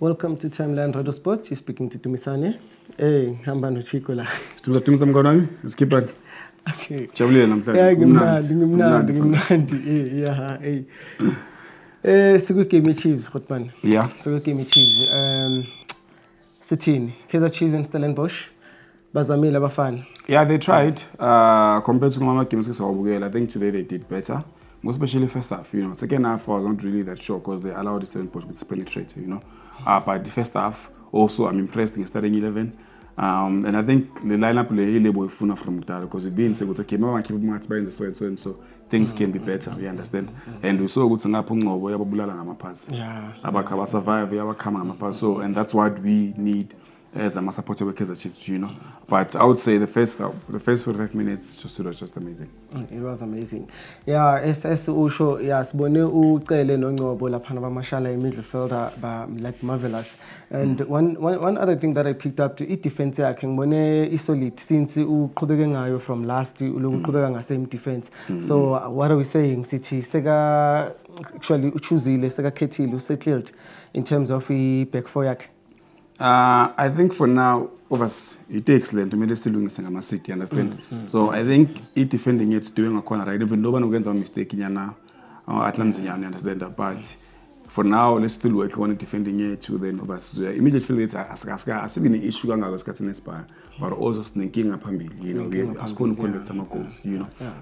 Welcome to Timeline Radio Sports. You're speaking to Tumisane. Hey, hamba noChico la. Situmisa mngani wami, Skipper. Okay. Jabulile namhlanje. Yeah, ngimnandi. Yeah, hey. Sikugame Chiefs, Khotman. Yeah. Sikugame Chiefs. Sithini. Kaizer Chiefs and Stellenbosch. Bazamile abafana. Yeah, they tried. Compared to my games I think today they did better. Most especially first half, Second half I was not really that sure because they allowed the Stellenbosch to penetrate, But the first half, also I'm impressed in starting 11. And I think the lineup is from Mutalo because it being said, okay, I keep my by in the so things can be better, we understand. And we saw what's an apple over Yabulala pass. Yeah. Abakaba survive, Yabakama pass. So, and that's what we need as a supporter with Kaizer Chiefs, But I would say the first 45 minutes was just amazing. It was amazing. Yeah, as usho, yes, Bone ucele noNgcobo lapha nabamashala midfielder like marvelous. And one other thing that I picked up to defense yakhe ngibone solid since uqhubeke ngayo from last uqhubeka ngasame defense. So what are we saying? Sithi seka actually uchuzile seka khethile settled in terms of back four yakhe. I think for now, it takes excellent. I still doing Sangama City, understand? So I think defending it's doing a corner, right? Even no one against a mistake in Yana or Atlanta, understand that. But for now, let's still work on defending it to then immediately it's as been an issue on our Inspire, but also sneaking up we as going to conduct some goals,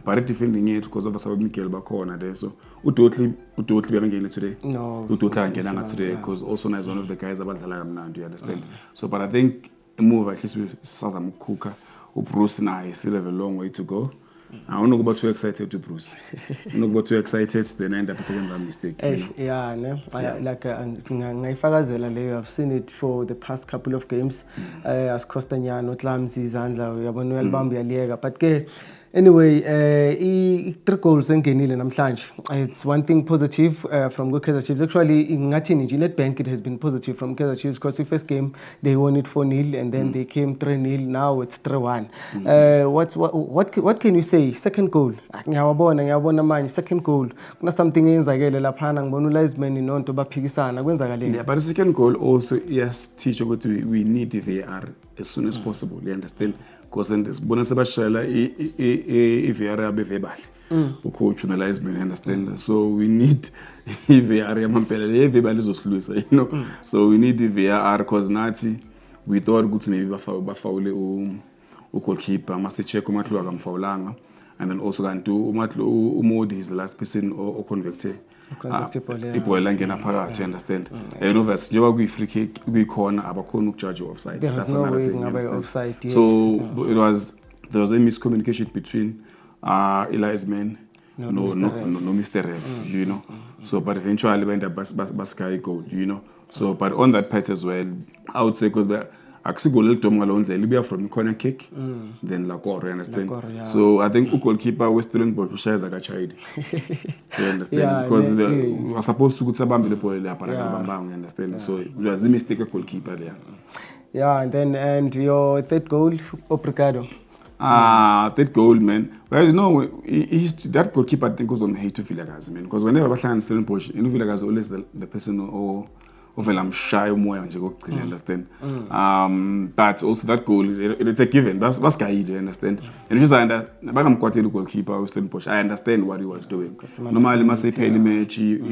But defending it because of us Mikel Bacona there. So we totally again today. No, we totally today because also is one of the guys about now, do you understand? So but I think a move at least with Southern Kuka or Bruce and I still have a long way to go. I don't know about too excited to Bruce. I'm not about too excited, then I end up a second mistake. Yeah, no. I've seen it for the past couple of games. As Costanyano, Tlamsi, Zandla, Yabonuel Bambi, but anyway, 3 goals engenile namhlanje. It's one thing positive from Kaizer Chiefs. Actually, in Net Bank, it has been positive from Kaizer Chiefs because the first game they won it 4-0 and then they came 3-0. Now it's 3-1. What can you say? Second goal. Ngiyabona manje second goal. Kuna something eyenzakele laphana ngibona uLaisman nonto baphikisana kwenzakaleni. Yeah, but the second goal also yes teach ukuthi we need the VAR as soon as possible. You understand? Because then this bonus abashela VAR abevebali. Ucoach uNaLaisman, you understand? So we need VAR yamampela levebali izosilusa, So we need the VAR because nathi we thought ukuthi maybe bafawule goalkeeper must check uMatlu akamfawulanga. And then also kanti uModi is the last person or convicted. Ibola ngena phakathi, understand? And obviously njengoba kuyi-free kick kuyikhona abakhona ukujudge offside. That's another thing about offside. Yes. So there was a miscommunication between Laisman no Mr. Rev, So but eventually we end up baskai goal, So but on that part as well, I would say because akusigol elidom ngaloo ndlela ibuya from corner kick then lakoro, understand? So I think goalkeeper weStellenbosch ushaya zakachayidi. You understand? Because they were supposed to ukuthi abambe le ball lapha akabambanga, you understand? So it was a mistake goalkeeper there. Yeah, and your third goal, Obrigado. Third goal, man. Well, that goalkeeper I think was on hate to Vilakazi, man. Because whenever bahlangana Stellenbosch, Vilakazi always the person who I'm shy more and you understand. But also that goal, it's a given. That's Gaidi, you understand. And if I'm quite a goalkeeper, I understand what he was doing. Normally, must say pay match, you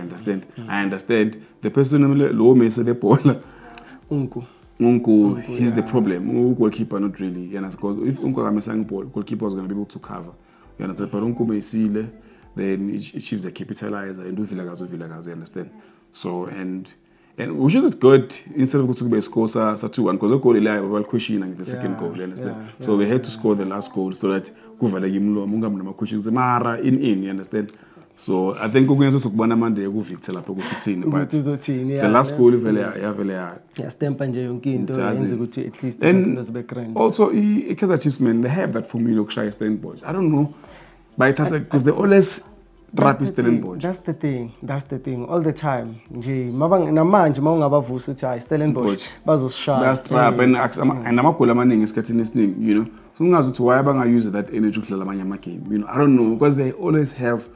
understand. I understand the person low mess the ball. Unko, he's the problem. Goalkeeper not really. Because if Unko is missing ball, goalkeeper is going to be able to cover. You understand? But Unko may see then it achieves a capitalizer and do Vilakazi, understand? So and which is good instead of going to score 2-1 because the goal while questioning the second goal, you understand? So we had to score the last goal so that questions you understand? So I think we're going to ukubona manje ku-Victor lapho ku-15 but the last goal vele stampa nje yonke into yenza ukuthi at least zibe grand. Also Kaizer Chiefs, man, they have that formula yokushaya Stellenbosch. I don't know because they always trap Stellenbosch. That's the thing all the time nje namanje mawungabavusa uthi hayi Stellenbosch bazosishaya. That's trap and amagoli amaningi esikhathini esiningi, so ungazi ukuthi why bangayuse that energy ukudlala amanye ama-game, I don't know because they always have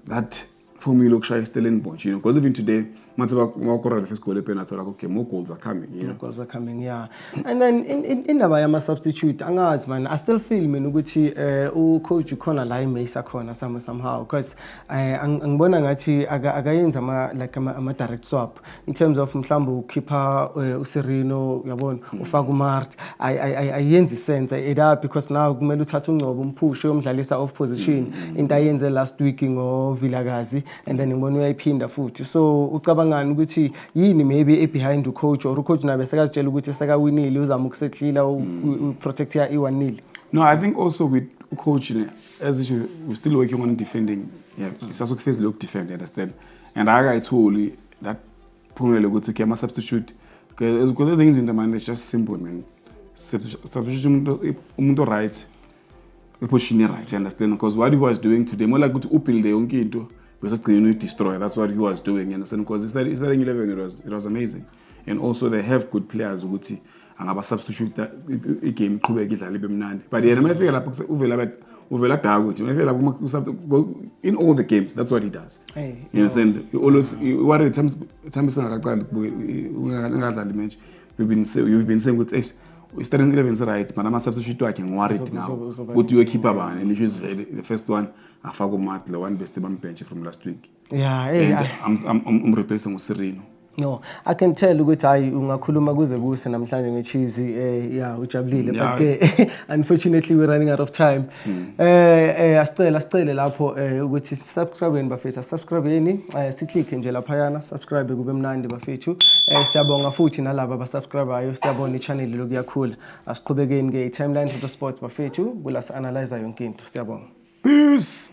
that formula yokushaya Stellenbosch, because even today Mathi bakorela the first goal epenalty lakho okay, more goals are coming. Yeah. More goals are coming, yeah. And then in the yama substitute, angazi man, I still feel mina ukuthi coach ukhona la imase akhona somehow because angibona ngathi akayenza ama direct swap in terms of mhlawumbe ukhipha uSirino yabona ufaka uMart ayenzi sense either because now kumele uthathe uNgcobo umphushe umdlalisa off position into ayenze last week ngoVilakazi and then ngibona uyayiphinda futhi so ucabangani ukuthi yini maybe behind ucoach or ucoach nabe sekazitshela ukuthi sekawinile uzama ukusetlila uprotect ya i1-0. No, I think also with coach as issue we're still working on defending. Yeah, it's also face look defend, understand? And I told you that phumele ukuthi okay ama substitute because ezinye izinto man it's just simple man. Substitute umuntu right position right, you understand? Because what he was doing today more like ukuthi ubuild yonke into bese gcina destroy. That's what he was doing, you understand? Because it's starting 11 it was amazing. And also they have good players ukuthi angaba substitute igame iqhubeka idlala ibe mnandi. But yena mayefika lapho uvela dago nje mayefika lapho in all the games that's what he does. Hey, you understand? Always worry times singakaqali ungadlali match you've been saying ukuthi starting 11 is right but ama substitute wakhe ngiworried now ukuthi uyokhipha bani and is ready the first one afaka uMart the one best bench from last week. Yeah, hey, I'm replacing uSirino. No, I can tell ukuthi hayi ungakhuluma kuze kuse namhlanje ngeCheese yeah ujabulile but unfortunately we're running out of time. Asicela lapho ukuthi subscribe bafethu subscribe siclick nje lapha yana subscribe kube mnandi bafethu siyabonga futhi nalabo abasubscribeayo siyabona ichannel lokuyakhula asiqhubekeni ke timeline to sports bafethu kula analyze yonke into siyabonga. Peace.